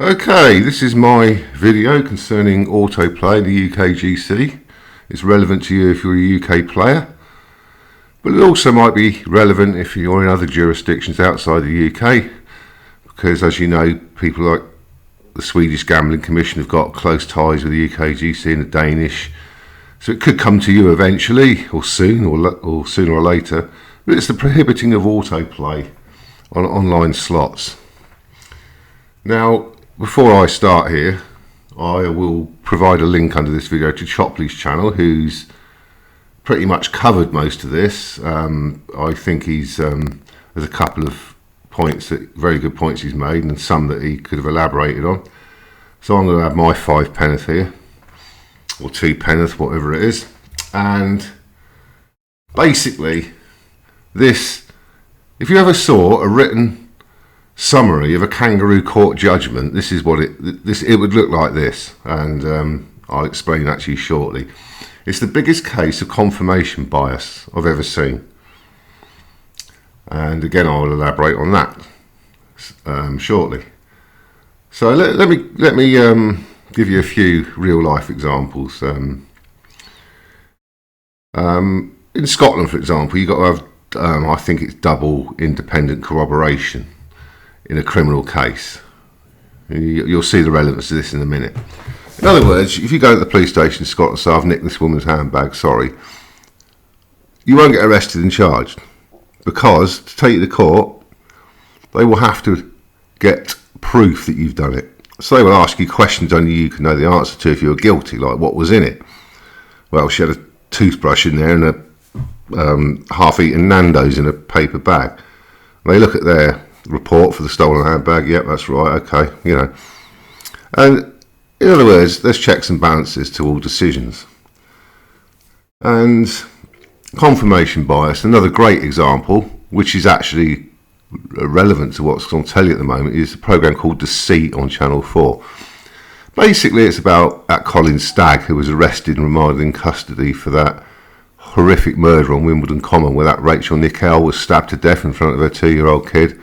Okay, this is my video concerning AutoPlay, the UKGC. It's relevant to you if you're a UK player, but it also might be relevant if you're in other jurisdictions outside the UK, because as you know, people like the Swedish Gambling Commission have got close ties with the UKGC and the Danish, so it could come to you eventually, or soon, or sooner or later. But it's the prohibiting of autoplay on online slots. Now, before I start here, I will provide a link under this video to Chopley's channel, who's pretty much covered most of this. I think there's a couple of points, very good points he's made, and some that he could have elaborated on. So I'm going to have my 5 penneth here, or 2 penneth, whatever it is. And basically, this, if you ever saw a written summary of a kangaroo court judgment, this is what it would look like this, and I'll explain that to you shortly. It's the biggest case of confirmation bias I've ever seen, and again I will elaborate on that shortly. So let me give you a few real life examples. In Scotland, for example, you've got to have I think it's double independent corroboration in a criminal case. You'll see the relevance of this in a minute. In other words, if you go to the police station in Scotland and say, I've nicked this woman's handbag, sorry, you won't get arrested and charged, because to take you to court, they will have to get proof that you've done it. So they will ask you questions only you can know the answer to if you're guilty, like what was in it. Well, she had a toothbrush in there and a half-eaten Nando's in a paper bag. They look at their report for the stolen handbag. Yep, that's right. Okay, you know. And in other words, there's checks and balances to all decisions. And confirmation bias, another great example, which is actually relevant to what's going to tell you at the moment, is a program called Deceit on Channel 4. Basically, it's about that Colin Stagg, who was arrested and remanded in custody for that horrific murder on Wimbledon Common, where that Rachel Nickel was stabbed to death in front of her 2-year-old kid.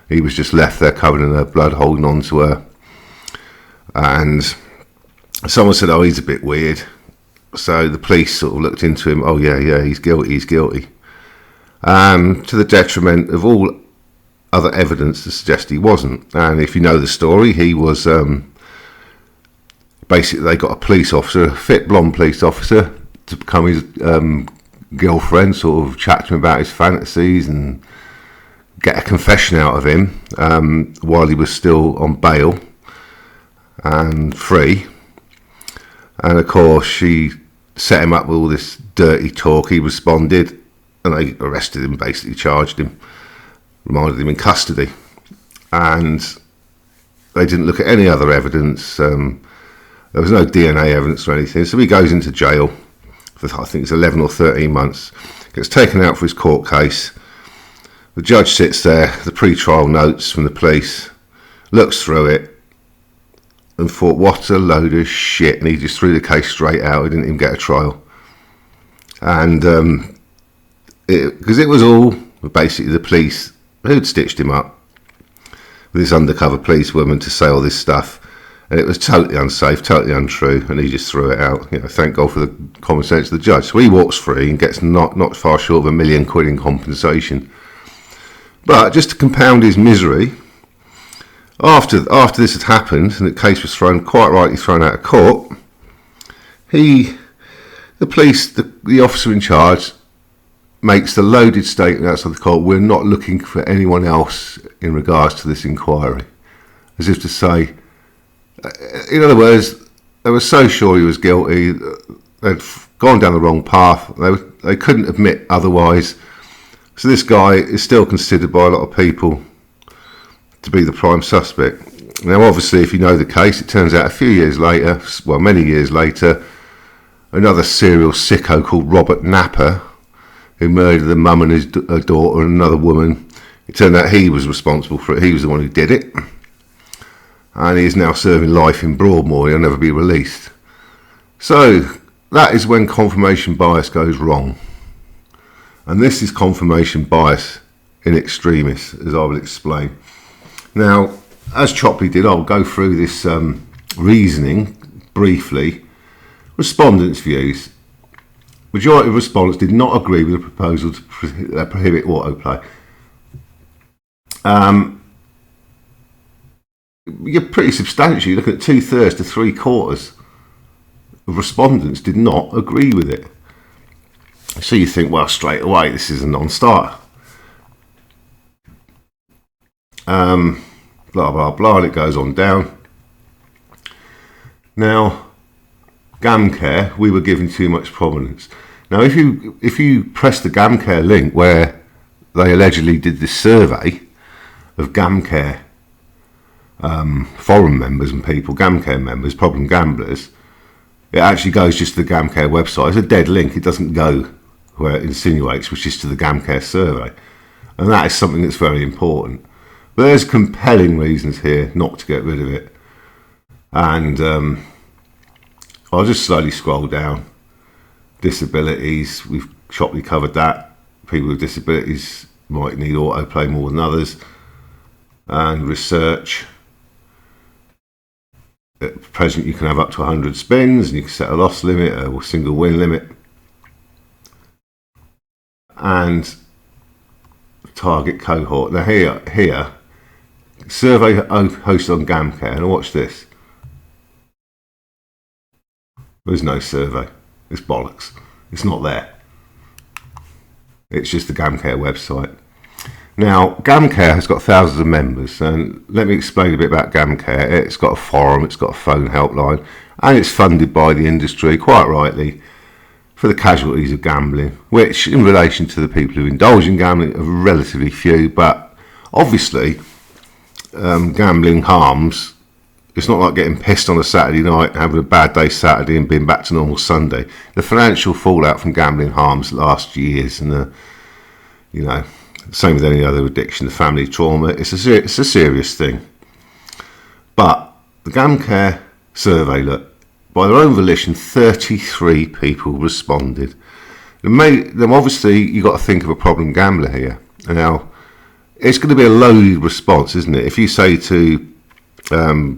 He was just left there covered in her blood, holding on to her. And someone said, oh, he's a bit weird. So the police sort of looked into him. Oh, yeah, he's guilty. To the detriment of all other evidence to suggest he wasn't. And if you know the story, he was basically, they got a police officer, a fit blonde police officer, to become his girlfriend, sort of chat to him about his fantasies and get a confession out of him while he was still on bail and free. And of course, she set him up with all this dirty talk. He responded, and they arrested him, basically charged him, remanded him in custody. And they didn't look at any other evidence. There was no DNA evidence or anything. So he goes into jail for, I think it's 11 or 13 months, gets taken out for his court case. The judge sits there, the pre-trial notes from the police, looks through it, and thought, what a load of shit, and he just threw the case straight out. He didn't even get a trial. And because it was all basically the police who'd stitched him up with this undercover police woman to say all this stuff, and it was totally unsafe, totally untrue, and he just threw it out. You know, thank God for the common sense of the judge. So he walks free and gets not far short of £1 million in compensation. But just to compound his misery, after this had happened and the case was quite rightly thrown out of court, the officer in charge makes the loaded statement outside the court, we're not looking for anyone else in regards to this inquiry. As if to say, in other words, they were so sure he was guilty, they'd gone down the wrong path, they couldn't admit otherwise. So this guy is still considered by a lot of people to be the prime suspect. Now, obviously, if you know the case, it turns out a few years later, well, many years later, another serial sicko called Robert Napper, who murdered the mum and her daughter and another woman, it turned out he was responsible for it. He was the one who did it. And he is now serving life in Broadmoor. He'll never be released. So that is when confirmation bias goes wrong. And this is confirmation bias in extremis, as I will explain. Now, as Chopley did, I'll go through this reasoning briefly. Respondents' views. Majority of respondents did not agree with the proposal to prohibit autoplay. You're pretty substantial. You're looking at 2/3 to 3/4 of respondents did not agree with it. So you think, well, straight away, this is a non-starter. Blah, blah, blah, and it goes on down. Now, GamCare, we were given too much prominence. Now, if you press the GamCare link where they allegedly did this survey of GamCare forum members and people, GamCare members, problem gamblers, it actually goes just to the GamCare website. It's a dead link. It doesn't go where it insinuates, which is to the GamCare survey. And that is something that's very important. But there's compelling reasons here not to get rid of it. And I'll just slowly scroll down. Disabilities, we've shortly covered that. People with disabilities might need autoplay more than others. And research. At present, you can have up to 100 spins, and you can set a loss limit, a single win limit. And target cohort. Now here, survey hosted on GamCare, and watch this. There's no survey. It's bollocks. It's not there. It's just the GamCare website. Now, GamCare has got thousands of members, and let me explain a bit about GamCare. It's got a forum, it's got a phone helpline, and it's funded by the industry, quite rightly, for the casualties of gambling, which, in relation to the people who indulge in gambling, are relatively few, but obviously, gambling harms. It's not like getting pissed on a Saturday night, having a bad day Saturday and being back to normal Sunday. The financial fallout from gambling harms last years, and same with any other addiction, the family trauma. It's a serious thing. But the GamCare survey, look, by their own volition, 33 people responded. Then obviously you've got to think of a problem gambler here. Now, it's going to be a loaded response, isn't it? If you say to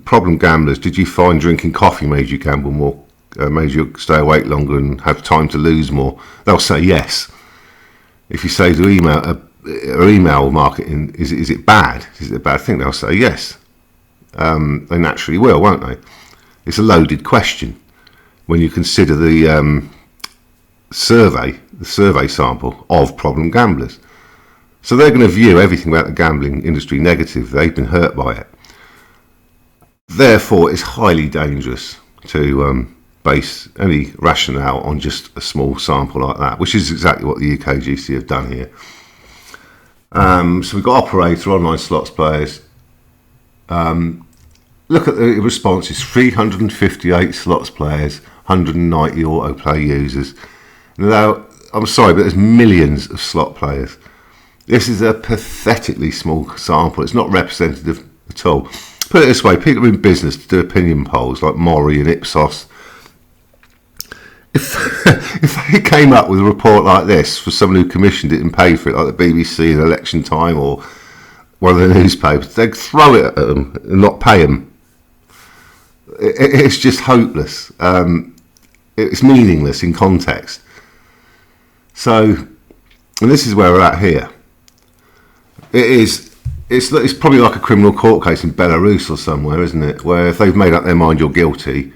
problem gamblers, did you find drinking coffee made you gamble more, made you stay awake longer and have time to lose more? They'll say yes. If you say to email marketing, is it bad? Is it a bad thing? They'll say yes. They naturally will, won't they? It's a loaded question when you consider the survey sample of problem gamblers. So they're going to view everything about the gambling industry negative. They've been hurt by it. Therefore, it's highly dangerous to base any rationale on just a small sample like that, which is exactly what the UKGC have done here. So we've got operator, online slots players. Look at the responses: 358 slots players, 190 autoplay users. Now, I'm sorry, but there's millions of slot players. This is a pathetically small sample. It's not representative at all. Put it this way, people are in business to do opinion polls like Mori and Ipsos. If they came up with a report like this for someone who commissioned it and paid for it, like the BBC in election time or one of the newspapers, they'd throw it at them and not pay them. It's just hopeless. It's meaningless in context. So, and this is where we're at here. It's probably like a criminal court case in Belarus or somewhere, isn't it? Where if they've made up their mind you're guilty,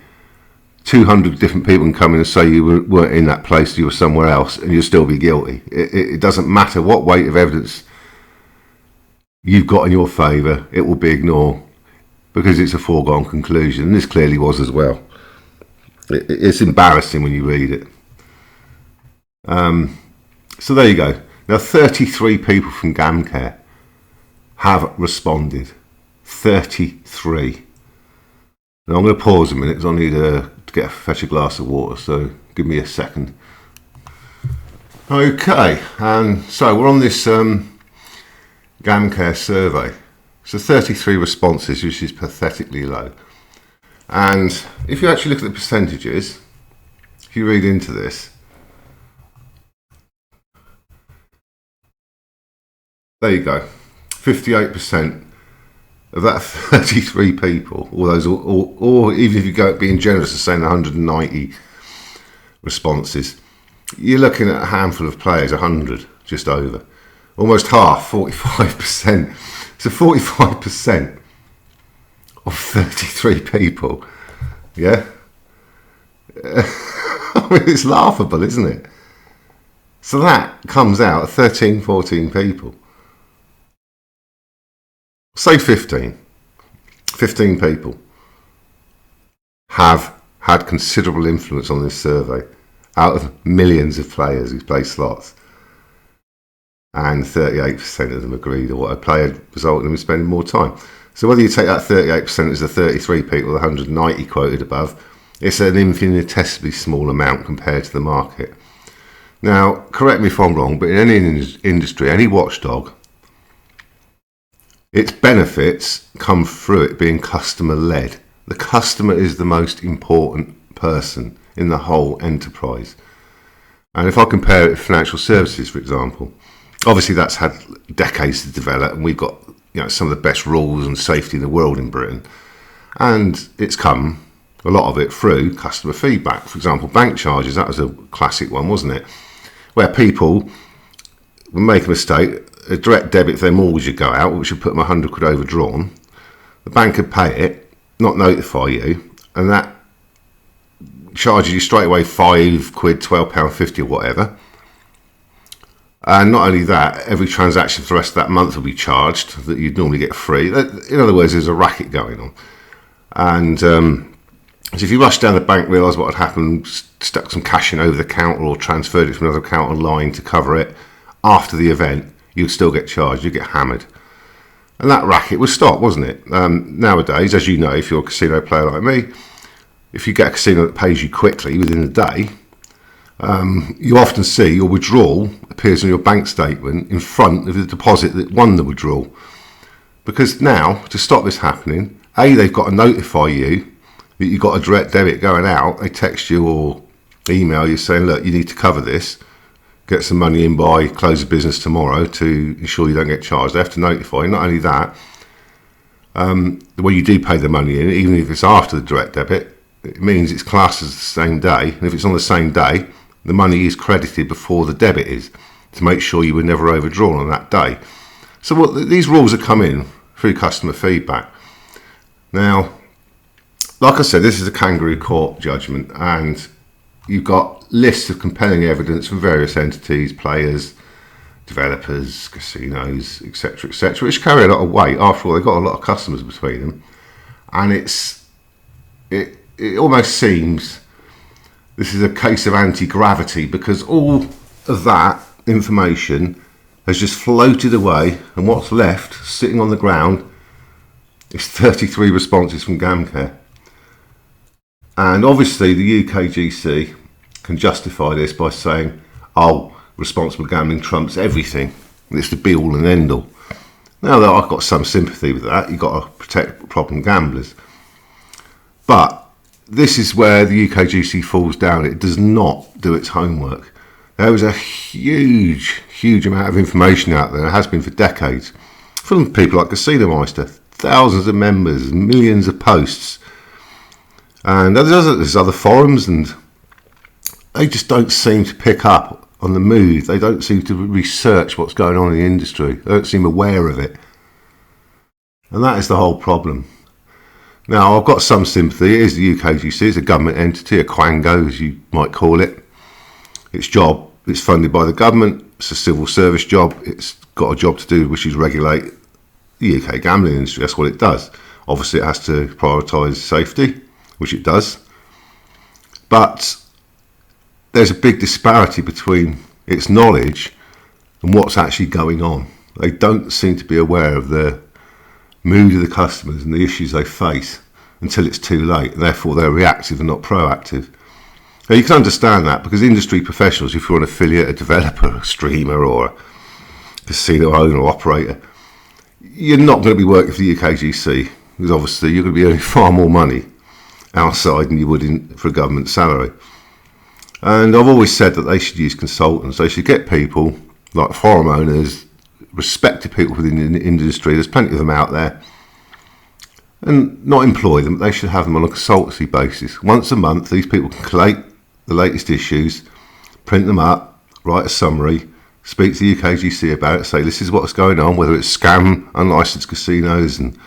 200 different people can come in and say you weren't in that place, you were somewhere else, and you'll still be guilty. It doesn't matter what weight of evidence you've got in your favour, it will be ignored because it's a foregone conclusion. And this clearly was as well. It's embarrassing when you read it. So there you go. Now 33 people from GamCare have responded. 33. Now I'm going to pause a minute because I need to fetch a glass of water, so give me a second. Okay, and so we're on this GamCare survey. So 33 responses, which is pathetically low. And if you actually look at the percentages, if you read into this, there you go, 58% of that 33 people, or even if you go being generous and saying 190 responses, you're looking at a handful of players, 100, just over. Almost half, 45%. So 45% of 33 people, yeah? I mean, it's laughable, isn't it? So that comes out at 13, 14 people. Say 15 people have had considerable influence on this survey out of millions of players who play slots, and 38% of them agreed or AutoPlay had resulted in them spending more time. So whether you take that 38% as the 33 people, the 190 quoted above, it's an infinitesimally small amount compared to the market. Now, correct me if I'm wrong, but in any industry, any watchdog, its benefits come through it being customer-led. The customer is the most important person in the whole enterprise. And if I compare it to financial services, for example, obviously that's had decades to develop, and we've got some of the best rules and safety in the world in Britain. And it's come, a lot of it, through customer feedback. For example, bank charges, that was a classic one, wasn't it? Where people would make a mistake, a direct debit for their mortgage would go out, which would put them 100 quid overdrawn. The bank would pay it, not notify you, and that charges you straight away 5 quid, £12.50 or whatever. And not only that, every transaction for the rest of that month will be charged that you'd normally get free. In other words, there's a racket going on. And so if you rushed down the bank, realised what had happened, stuck some cash in over the counter or transferred it from another account online to cover it, after the event, you'd still get charged, you'd get hammered. And that racket was stopped, wasn't it? Nowadays, as you know, if you're a casino player like me, if you get a casino that pays you quickly within a day, you often see your withdrawal appears on your bank statement in front of the deposit that won the withdrawal. Because now, to stop this happening, A, they've got to notify you that you've got a direct debit going out. They text you or email you saying, look, you need to cover this. Get some money in by close of business tomorrow to ensure you don't get charged. They have to notify you. Not only that, when you do pay the money in, even if it's after the direct debit, it means it's classed as the same day. And if it's on the same day, the money is credited before the debit is, to make sure you were never overdrawn on that day. So these rules have come in through customer feedback. Now, like I said, this is a kangaroo court judgment, and you've got lists of compelling evidence from various entities, players, developers, casinos, etc., which carry a lot of weight. After all, they've got a lot of customers between them, and it almost seems this is a case of anti-gravity, because all of that information has just floated away, and what's left sitting on the ground is 33 responses from GamCare. And obviously the UKGC can justify this by saying, oh, responsible gambling trumps everything. It's the be-all and end-all. Now, I've got some sympathy with that. You've got to protect problem gamblers. But this is where the UKGC falls down. It does not do its homework. There is a huge amount of information out there. It has been for decades. From people like Casino Meister, thousands of members, millions of posts. And there's other forums, and they just don't seem to pick up on the move. They don't seem to research what's going on in the industry. They don't seem aware of it. And that is the whole problem. Now, I've got some sympathy. It is the UKGC. It's a government entity, a quango, as you might call it. Its job, it's funded by the government. It's a civil service job. It's got a job to do, which is regulate the UK gambling industry. That's what it does. Obviously, it has to prioritise safety, which it does. But there's a big disparity between its knowledge and what's actually going on. They don't seem to be aware of the mood of the customers and the issues they face until it's too late. Therefore, they're reactive and not proactive. Now, you can understand that, because industry professionals, if you're an affiliate, a developer, a streamer, or a casino owner or operator, you're not going to be working for the UKGC, because obviously you're going to be earning far more money outside than you would for a government salary. And I've always said that they should use consultants. They should get people like forum owners, respected people within the industry. There's plenty of them out there, and not employ them. They should have them on a consultancy basis. Once a month, these people can collate the latest issues, print them up, write a summary, speak to the UKGC about it, say this is what's going on, whether it's scam, unlicensed casinos, and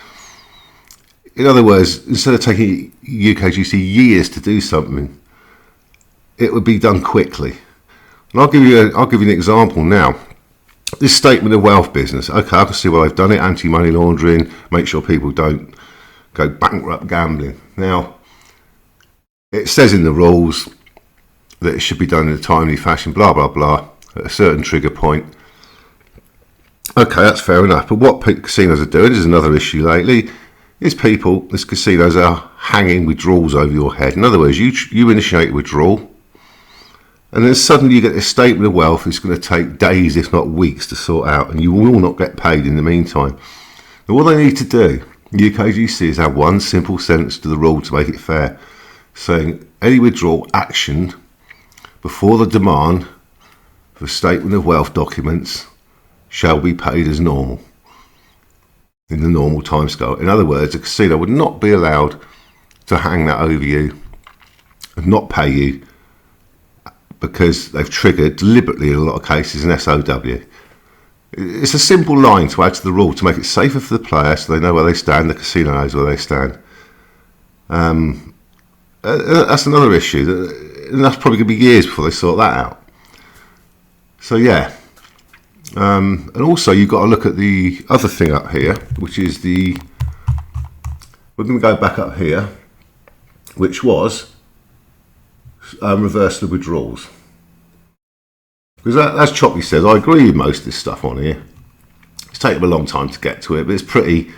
in other words, instead of taking UKGC years to do something, it would be done quickly. And I'll give you an example now. This statement of wealth business, okay, I can see why they've done it, anti-money laundering, make sure people don't go bankrupt gambling. Now, it says in the rules that it should be done in a timely fashion, blah, blah, blah, at a certain trigger point. Okay, that's fair enough. But what casinos are doing is another issue lately, is these casinos are hanging withdrawals over your head. In other words, you initiate a withdrawal, and then suddenly you get this statement of wealth. It's going to take days, if not weeks, to sort out, and you will not get paid in the meantime. Now, what they need to do, UKGC, is add one simple sentence to the rule to make it fair, saying any withdrawal actioned before the demand for statement of wealth documents shall be paid as normal, in the normal timescale. In other words, a casino would not be allowed to hang that over you and not pay you because they've triggered deliberately in a lot of cases an SOW. It's a simple line to add to the rule to make it safer for the player so they know where they stand, the casino knows where they stand. That's another issue, and that's probably going to be years before they sort that out. So yeah, and also you've got to look at the other thing up here, which is we're going to go back up here, which was reversal of withdrawals. Because as Choppy says, I agree with most of this stuff on here. It's taken a long time to get to it, but it's pretty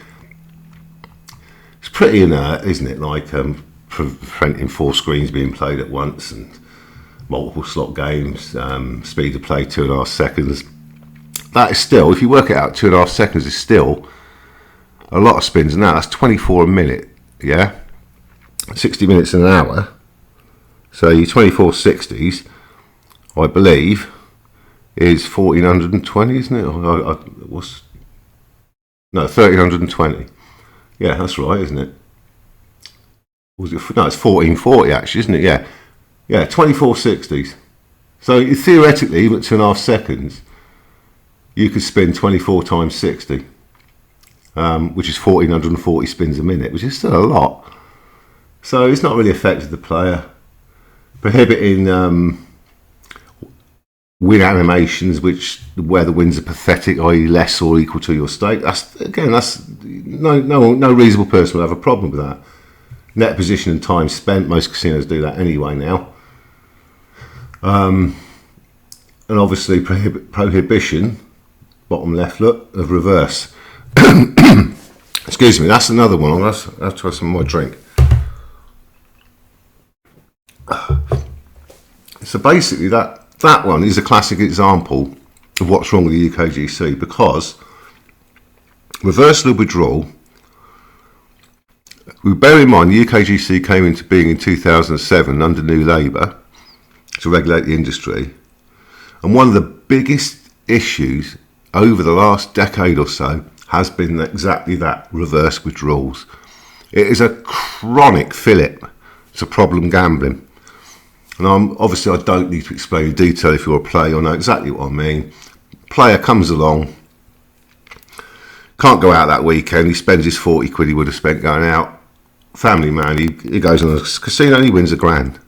inert, isn't it? Like preventing 4 screens being played at once and multiple slot games, speed of play 2.5 seconds. That is still, if you work it out, 2.5 seconds is still a lot of spins, and that's 24 a minute, yeah? 60 minutes in an hour. So your 24/60s, I believe, is 1420, isn't it? No, 1320. Yeah, that's right, isn't it? No, it's 1440 actually, isn't it? Yeah, 24/60s. So theoretically, even at 2.5 seconds, you could spin 24 times 60, which is 1440 spins a minute, which is still a lot. So it's not really affected the player. Prohibiting win animations where the wins are pathetic, i.e. less or equal to your stake. That's no reasonable person will have a problem with that. Net position and time spent, most casinos do that anyway now. And obviously prohibition, bottom left look, of reverse. Excuse me, that's another one. I'll have to try some more drink. So basically that one is a classic example of what's wrong with the UKGC, because reversal of withdrawal, we bear in mind the UKGC came into being in 2007 under New Labour to regulate the industry, and one of the biggest issues over the last decade or so has been exactly that, reverse withdrawals. It is a chronic fillip to problem gambling. And obviously I don't need to explain in detail. If you're a player, you'll know exactly what I mean. Player comes along, can't go out that weekend, he spends his 40 quid he would have spent going out. Family man, he goes on a casino and he wins $1,000.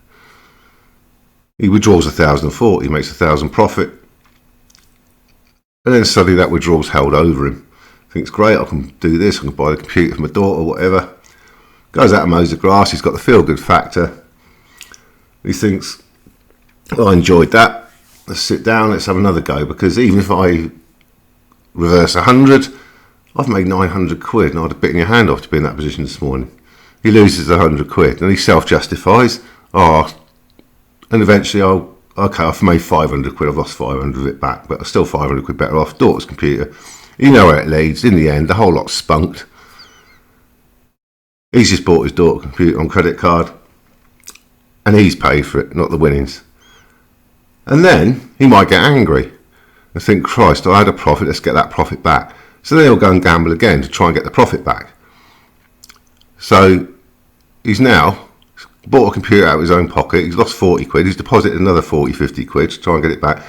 He withdraws 1,040, he makes 1,000 profit. And then suddenly that withdrawal's held over him. Thinks, great, I can do this, I can buy the computer for my daughter, whatever. Goes out and mows the grass, he's got the feel-good factor. He thinks, I enjoyed that, let's sit down, let's have another go, because even if I reverse 100, I've made 900 quid and I'd have bitten your hand off to be in that position this morning. He loses 100 quid and he self-justifies, and eventually I've made 500 quid, I've lost 500 of it back, but I'm still 500 quid better off, daughter's computer. You know where it leads. In the end, the whole lot's spunked. He's just bought his daughter's computer on credit card, and he's paid for it, not the winnings. And then he might get angry and think, Christ, I had a profit, let's get that profit back. So then he'll go and gamble again to try and get the profit back. So he's now bought a computer out of his own pocket. He's lost 40 quid. He's deposited another 40, 50 quid to try and get it back.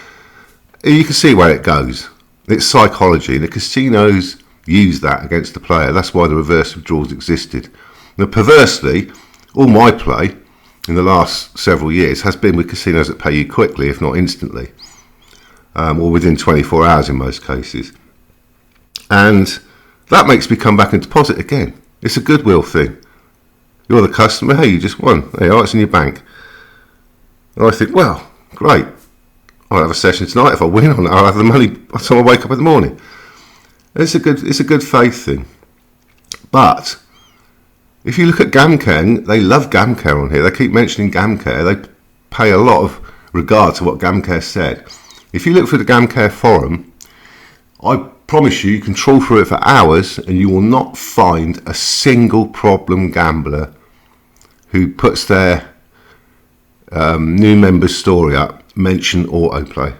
You can see where it goes. It's psychology. The casinos use that against the player. That's why the reverse withdrawals existed. Now, perversely, all my play in the last several years has been with casinos that pay you quickly, if not instantly, or within 24 hours in most cases. And that makes me come back and deposit again. It's a goodwill thing. You're the customer. Hey, you just won. There you are, it's in your bank. And I think, well, great. I'll have a session tonight. If I win, I'll have the money by the time I wake up in the morning. It's a good faith thing. But if you look at GamCare, they love GamCare on here. They keep mentioning GamCare. They pay a lot of regard to what GamCare said. If you look through the GamCare forum, I promise you can trawl through it for hours and you will not find a single problem gambler who puts their new member's story up mention AutoPlay.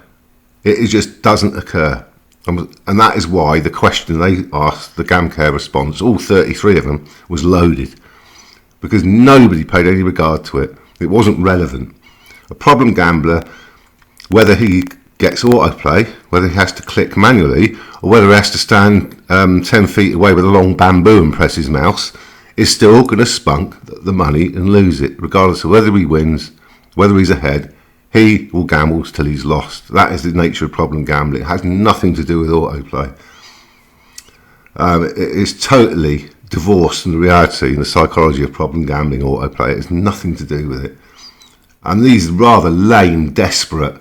It just doesn't occur. And that is why the question they asked, the GamCare response, all 33 of them, was loaded. Because nobody paid any regard to it. It wasn't relevant. A problem gambler, whether he gets AutoPlay, whether he has to click manually, or whether he has to stand 10 feet away with a long bamboo and press his mouse, is still going to spunk the money and lose it, regardless of whether he wins, whether he's ahead. He will gamble till he's lost. That is the nature of problem gambling. It has nothing to do with AutoPlay. It is totally divorced from the reality and the psychology of problem gambling, AutoPlay. It has nothing to do with it. And these rather lame, desperate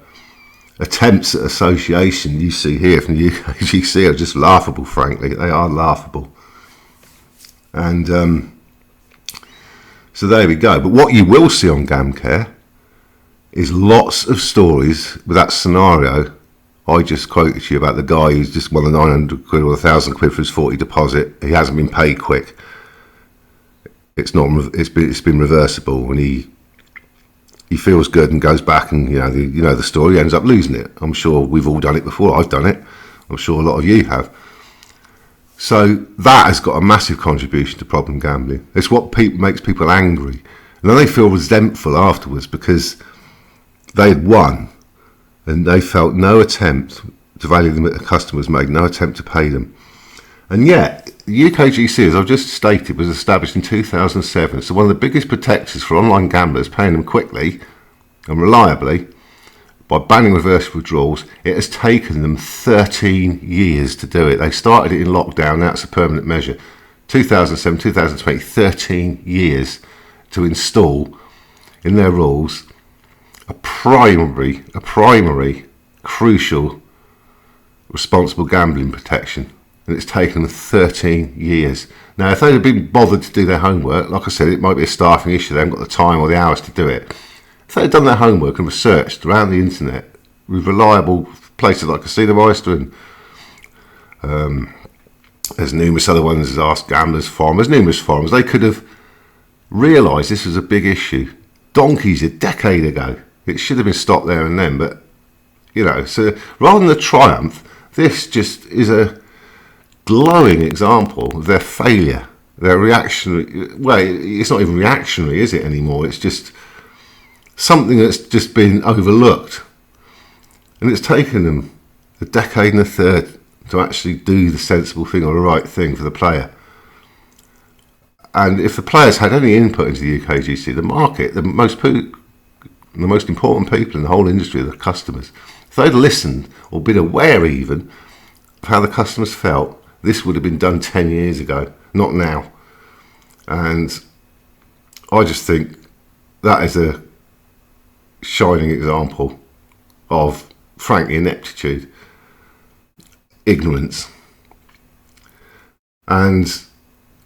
attempts at association you see here from the UKGC are just laughable, frankly. They are laughable. And so there we go. But what you will see on GamCare is lots of stories with that scenario I just quoted to you about the guy who's just won the 900 quid or 1,000 quid for his 40 deposit. He hasn't been paid quick. It's been reversible, and he feels good and goes back, and you know the story. He ends up losing it. I'm sure we've all done it before. I've done it. I'm sure a lot of you have. So that has got a massive contribution to problem gambling. It's what makes people angry, and then they feel resentful afterwards because they had won, and they felt no attempt to value them. The customers made no attempt to pay them, and yet the UKGC, as I've just stated, was established in 2007. So one of the biggest protectors for online gamblers paying them quickly and reliably by banning reverse withdrawals. It has taken them 13 years to do it. They started it in lockdown. Now it's a permanent measure. 2007, 2020, 13 years to install in their rules a primary, crucial, responsible gambling protection. And it's taken them 13 years. Now, if they'd have been bothered to do their homework, like I said, it might be a staffing issue. They haven't got the time or the hours to do it. If they'd done their homework and researched around the internet with reliable places like Casino Meister and there's numerous other ones, there's Ask Gamblers Forum, there's numerous forums, they could have realised this was a big issue. Donkeys a decade ago. It should have been stopped there and then, but, so rather than the triumph, this just is a glowing example of their failure, their reactionary. Well, it's not even reactionary, is it, anymore? It's just something that's just been overlooked. And it's taken them a decade and a third to actually do the sensible thing or the right thing for the player. And if the players had any input into the UKGC, the market, the most important people in the whole industry are the customers. If they'd listened or been aware even of how the customers felt, this would have been done 10 years ago, not now. And I just think that is a shining example of, frankly, ineptitude, ignorance. And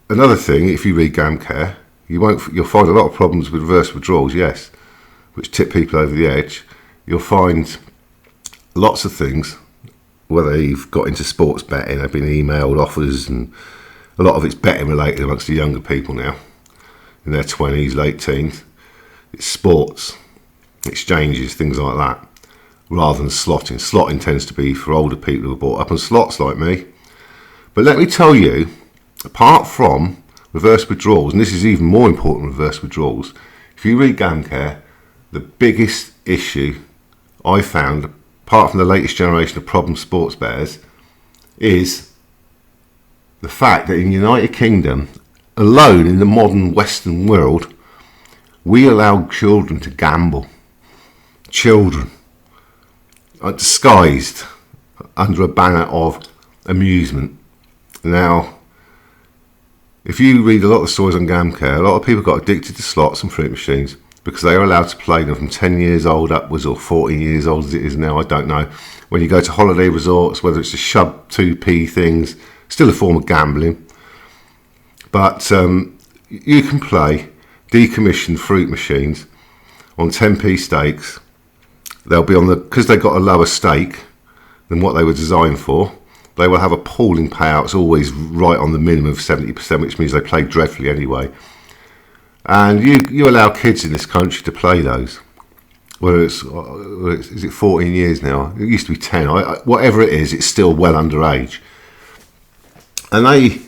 another thing, if you read GamCare, you'll find a lot of problems with reverse withdrawals, yes, which tip people over the edge. You'll find lots of things, whether you've got into sports betting, they've been emailed offers, and a lot of it's betting related amongst the younger people now, in their 20s, late teens. It's sports, exchanges, things like that, rather than slotting. Slotting tends to be for older people who are brought up on slots like me. But let me tell you, apart from reverse withdrawals, and this is even more important than reverse withdrawals. If you read GamCare, the biggest issue I found, apart from the latest generation of problem sports bettors, is the fact that in the United Kingdom, alone in the modern Western world, we allow children to gamble. Children are disguised under a banner of amusement. Now, if you read a lot of stories on GamCare, a lot of people got addicted to slots and fruit machines because they are allowed to play them from 10 years old upwards, or 14 years old as it is now, I don't know. When you go to holiday resorts, whether it's the shub 2p things, still a form of gambling. But you can play decommissioned fruit machines on 10p stakes. They'll be on because they've got a lower stake than what they were designed for. They will have appalling payouts, always right on the minimum of 70%, which means they play dreadfully anyway. And you allow kids in this country to play those. Whether is it 14 years now? It used to be 10. Whatever it is, it's still well underage. And they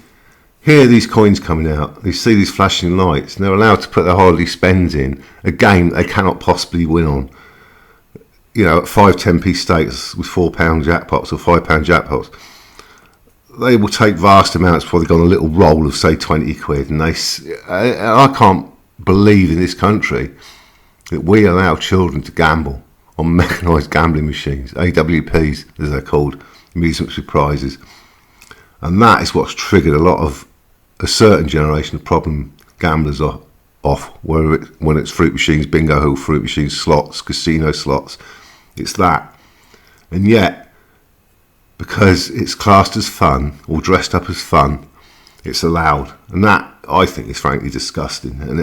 hear these coins coming out. They see these flashing lights, and they're allowed to put their holiday spends in a game they cannot possibly win on. You know, at 5-10p stakes with £4 jackpots or £5 jackpots, they will take vast amounts before they go on a little roll of, say, 20 quid. And I can't believe in this country that we allow children to gamble on mechanised gambling machines, AWPs as they're called, amusement with prizes. And that is what's triggered a certain generation of problem gamblers off, when it's fruit machines, bingo hall, fruit machines, slots, casino slots. It's that. And yet, because it's classed as fun or dressed up as fun, it's allowed. And that, I think, is frankly disgusting. And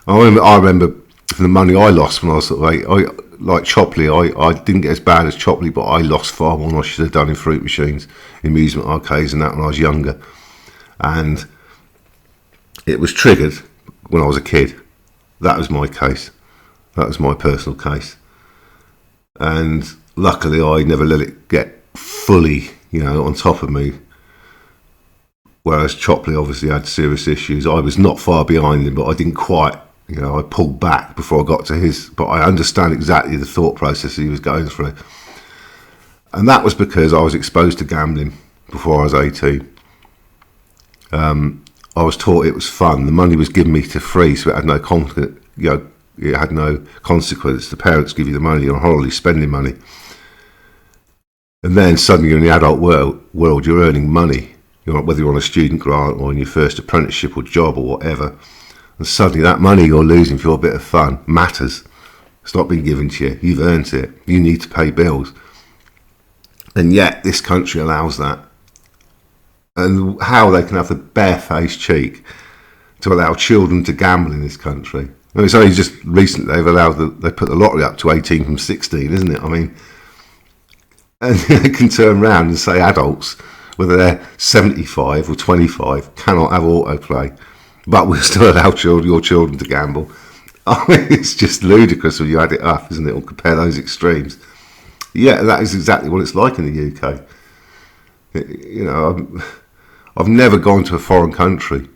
I remember from the money I lost when I was sort of like Chopley, I didn't get as bad as Chopley, but I lost far more than I should have done in fruit machines, amusement arcades and that when I was younger. And it was triggered when I was a kid. That was my case. That was my personal case. And luckily I never let it get fully, on top of me. Whereas Chopley obviously had serious issues. I was not far behind him, but I didn't quite, I pulled back before I got to his. But I understand exactly the thought process he was going through. And that was because I was exposed to gambling before I was 18. I was taught it was fun. The money was given me to free, so it had no it had no consequence. The parents give you the money, you're on holiday spending money. And then suddenly you're in the adult world, you're earning money. Whether you're on a student grant or in your first apprenticeship or job or whatever. And suddenly that money you're losing for your bit of fun matters. It's not been given to you. You've earned it. You need to pay bills. And yet this country allows that. And how they can have the barefaced cheek to allow children to gamble in this country. I mean, it's only just recently they put the lottery up to 18 from 16, isn't it? I mean, and they can turn around and say adults, whether they're 75 or 25, cannot have AutoPlay, but we'll still allow your children to gamble. I mean, it's just ludicrous when you add it up, isn't it? Or compare those extremes. Yeah, that is exactly what it's like in the UK. I've never gone to a foreign country.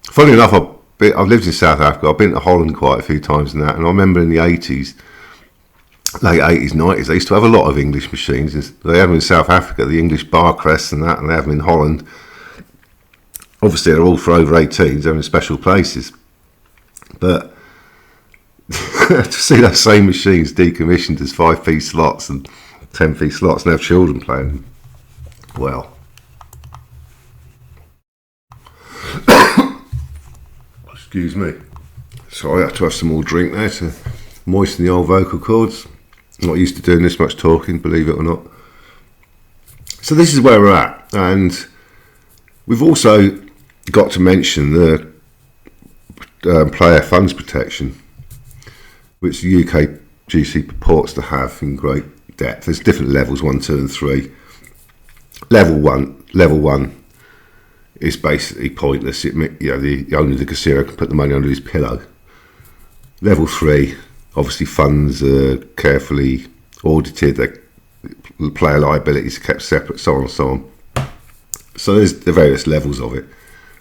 Funny enough, I've lived in South Africa. I've been to Holland quite a few times and that. And I remember in the 80s, late 80s, 90s, they used to have a lot of English machines. They have them in South Africa, the English bar crests and that, and they have them in Holland. Obviously, they're all for over 18s. They're in special places. But to see those same machines decommissioned as 5p slots and 10p slots and have children playing them, well... Excuse me. So I have to have some more drink there to moisten the old vocal cords. I'm not used to doing this much talking, believe it or not. So this is where we're at. And we've also got to mention the player funds protection, which the UKGC purports to have in great depth. There's different levels, 1, 2 and 3. Level one is basically pointless. The owner of the casino can put the money under his pillow. Level 3, obviously funds are carefully audited, the player liabilities are kept separate, so on and so on. So there's the various levels of it.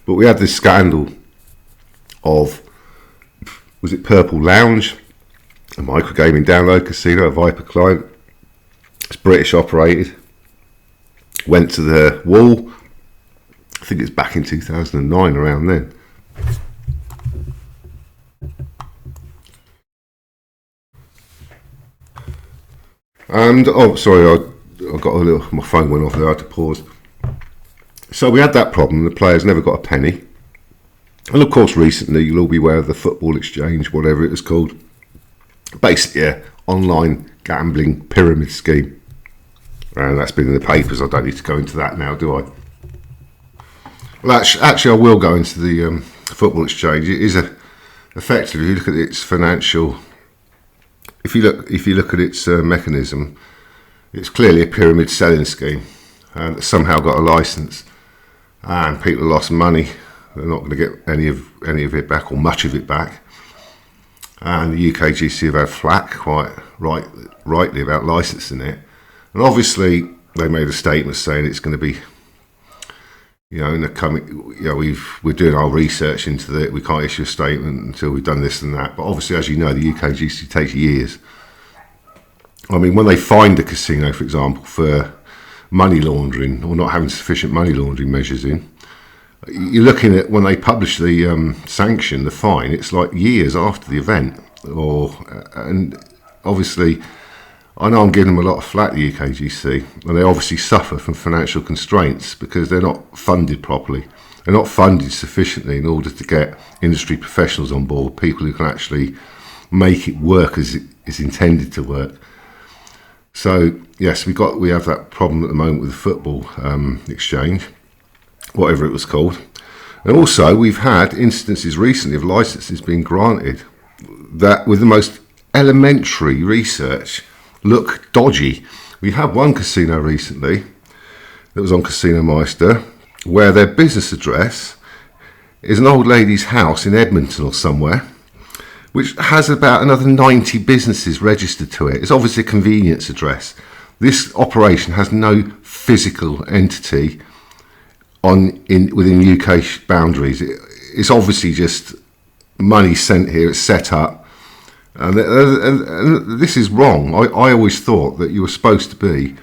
But we had this scandal of, was it Purple Lounge, a microgaming download casino, a Viper client. It's British operated. Went to the wall. I think it's back in 2009, around then. And oh, sorry, I got a little. My phone went off there. I had to pause. So we had that problem. The players never got a penny. And of course, recently you'll all be aware of the football exchange, whatever it was called. Basically, yeah, online gambling pyramid scheme. And that's been in the papers. I don't need to go into that now, do I? Well, actually, I will go into the football exchange. It is effectively, if you look at its financial, if you look at its mechanism, it's clearly a pyramid selling scheme, and somehow got a license, and people lost money. They're not going to get any of it back, or much of it back. And the UKGC have had flack quite rightly about licensing it. And obviously, they made a statement saying it's going to be, in the coming, we're doing our research into it. We can't issue a statement until we've done this and that. But obviously, as you know, the UKGC takes years. I mean, when they find a casino, for example, for money laundering or not having sufficient money laundering measures in, you're looking at when they publish the sanction, the fine. It's like years after the event, and obviously, I know I'm giving them a lot of flack, the UKGC, and they obviously suffer from financial constraints because they're not funded properly. They're not funded sufficiently in order to get industry professionals on board, people who can actually make it work as it's intended to work. So yes, we have that problem at the moment with the football exchange, whatever it was called. And also we've had instances recently of licenses being granted that with the most elementary research look dodgy. We had one casino recently that was on Casino Meister where their business address is an old lady's house in Edmonton or somewhere, which has about another 90 businesses registered to it. It's obviously a convenience address. This operation has no physical entity within UK boundaries. It's obviously just money sent here. It's set up. And this is wrong. I always thought that you were supposed to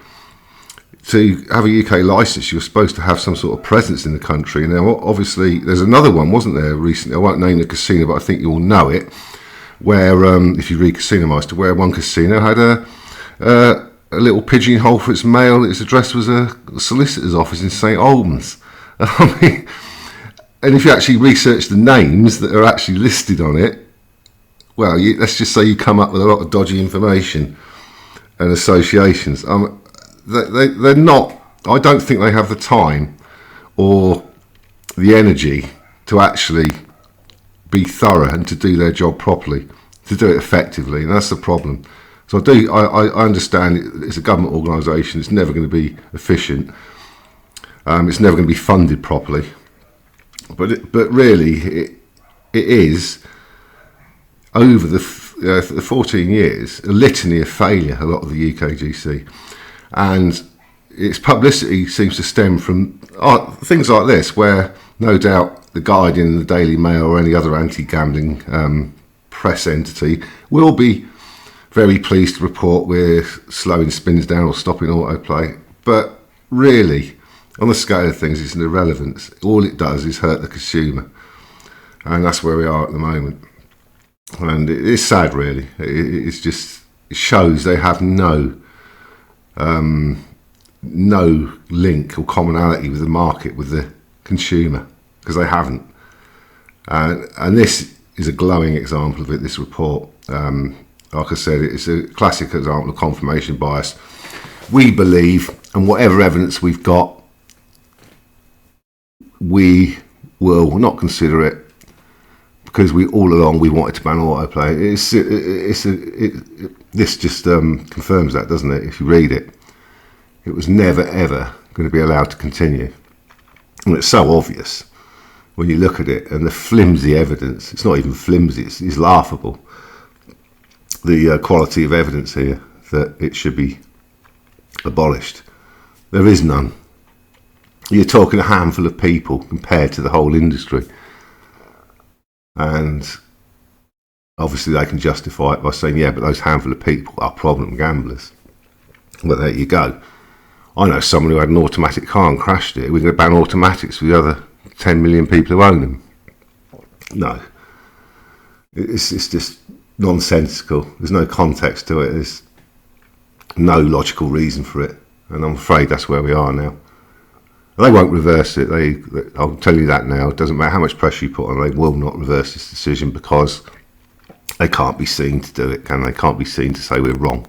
have a UK licence, you were supposed to have some sort of presence in the country. Now, obviously, there's another one, wasn't there, recently? I won't name the casino, but I think you all know it, where, if you read Casino Meister, where one casino had a little pigeonhole for its mail. Its address was a solicitor's office in St Albans. I mean, and if you actually research the names that are actually listed on it, well, let's just say you come up with a lot of dodgy information and associations. They're not. I don't think they have the time or the energy to actually be thorough and to do their job properly, to do it effectively, and that's the problem. So I understand it's a government organisation. It's never going to be efficient. It's never going to be funded properly. But really, it is. Over the 14 years, a litany of failure, a lot of the UKGC. And its publicity seems to stem from things like this, where no doubt the Guardian, the Daily Mail or any other anti-gambling press entity will be very pleased to report we're slowing spins down or stopping AutoPlay. But really, on the scale of things, it's an irrelevance. All it does is hurt the consumer. And that's where we are at the moment. And it is sad, really. It shows they have no link or commonality with the market, with the consumer, because they haven't. And this is a glowing example of it, this report. Like I said, it's a classic example of confirmation bias. We believe, and whatever evidence we've got, we will not consider it, because all along we wanted to ban AutoPlay. This just confirms that, doesn't it? If you read it, it was never ever going to be allowed to continue, and it's so obvious when you look at it, and the flimsy evidence. It's not even flimsy; it's laughable. The quality of evidence here that it should be abolished. There is none. you're talking a handful of people compared to the whole industry. And obviously they can justify it by saying, yeah, but those handful of people are problem gamblers. Well, there you go. I know someone who had an automatic car and crashed it. We're going to ban automatics for the other 10 million people who own them. No. It's just nonsensical. There's no context to it. There's no logical reason for it. And I'm afraid that's where we are now. They won't reverse it. I'll tell you that now. It doesn't matter how much pressure you put on, they will not reverse this decision because they can't be seen to do it, can they? Can't be seen to say we're wrong.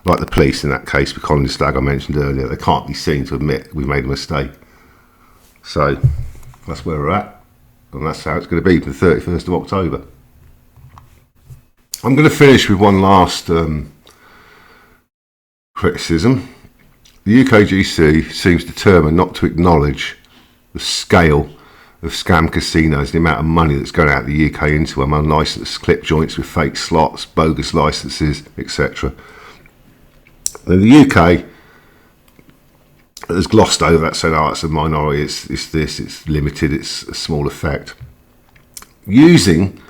Like the police in that case with Colin Stagg I mentioned earlier, they can't be seen to admit we made a mistake. So that's where we're at, and that's how it's going to be for the 31st of October. I'm going to finish with one last criticism. The UKGC seems determined not to acknowledge the scale of scam casinos, the amount of money that's going out of the UK into them, unlicensed clip joints with fake slots, bogus licences, etc. The UK has glossed over that, said, oh, it's a minority, it's this, it's limited, it's a small effect. Using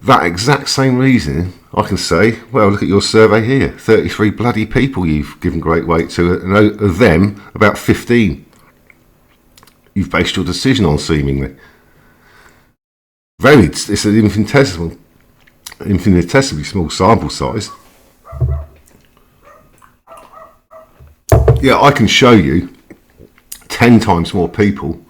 that exact same reason, I can say, well, look at your survey here. 33 bloody people you've given great weight to, and of them, about 15 you've based your decision on, seemingly. It's an infinitesimally small sample size. Yeah, I can show you 10 times more people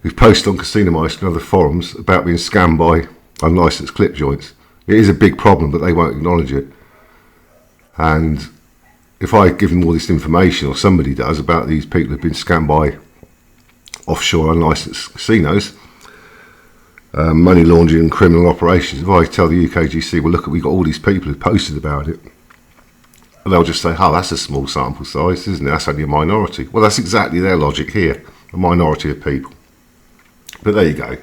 who've posted on Casino Mice and other forums about being scammed by unlicensed clip joints. It is a big problem, but they won't acknowledge it. And if I give them all this information, or somebody does, about these people who've been scammed by offshore unlicensed casinos, money laundering and criminal operations, if I tell the UKGC, well, look, we've got all these people who posted about it, and they'll just say, oh, that's a small sample size, isn't it? That's only a minority. Well, that's exactly their logic here, a minority of people. But there you go.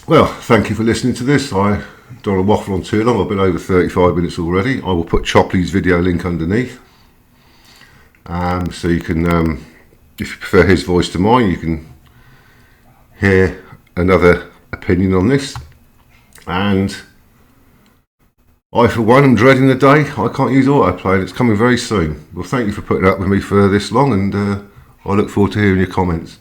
Well, thank you for listening to this. I don't want to waffle on too long. I've been over 35 minutes already. I will put Chopley's video link underneath. So you can, if you prefer his voice to mine, you can hear another opinion on this. And I, for one, am dreading the day I can't use AutoPlay, and it's coming very soon. Well, thank you for putting up with me for this long, and I look forward to hearing your comments.